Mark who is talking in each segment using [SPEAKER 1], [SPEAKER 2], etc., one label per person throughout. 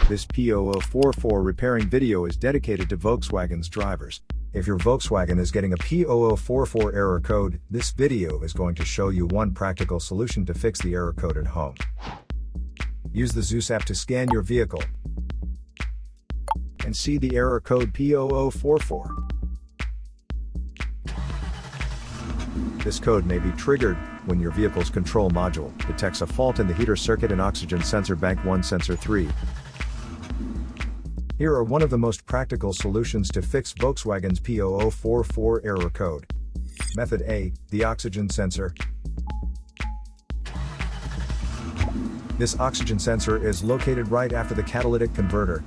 [SPEAKER 1] This P0044 repairing video is dedicated to Volkswagen's drivers. If your Volkswagen is getting a P0044 error code, this video is going to show you one practical solution to fix the error code at home. Use the Zeus app to scan your vehicle and see the error code P0044. This code may be triggered when your vehicle's control module detects a fault in the heater circuit and oxygen sensor bank 1 sensor 3. Here are one of the most practical solutions to fix Volkswagen's P0044 error code. Method A, the oxygen sensor. This oxygen sensor is located right after the catalytic converter.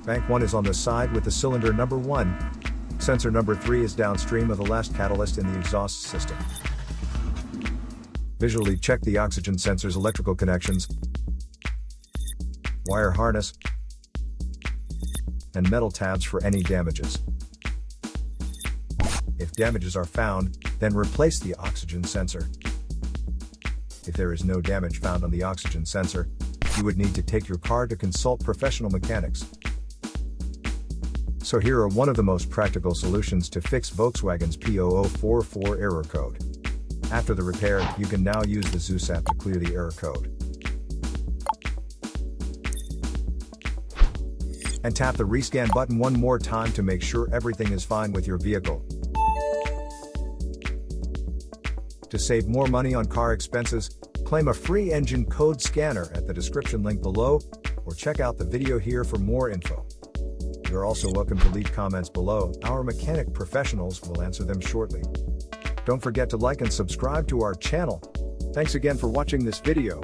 [SPEAKER 1] Bank 1 is on the side with the cylinder number 1. Sensor number 3 is downstream of the last catalyst in the exhaust system. Visually check the oxygen sensor's electrical connections, wire harness, and metal tabs for any damages. If damages are found, then replace the oxygen sensor. If there is no damage found on the oxygen sensor, you would need to take your car to consult professional mechanics. So here are one of the most practical solutions to fix Volkswagen's P0044 error code. After the repair, you can now use the Zeus app to clear the error code. And tap the rescan button one more time to make sure everything is fine with your vehicle. To save more money on car expenses, claim a free engine code scanner at the description link below, or check out the video here for more info. You're also welcome to leave comments below. Our mechanic professionals will answer them shortly. Don't forget to like and subscribe to our channel. Thanks again for watching this video.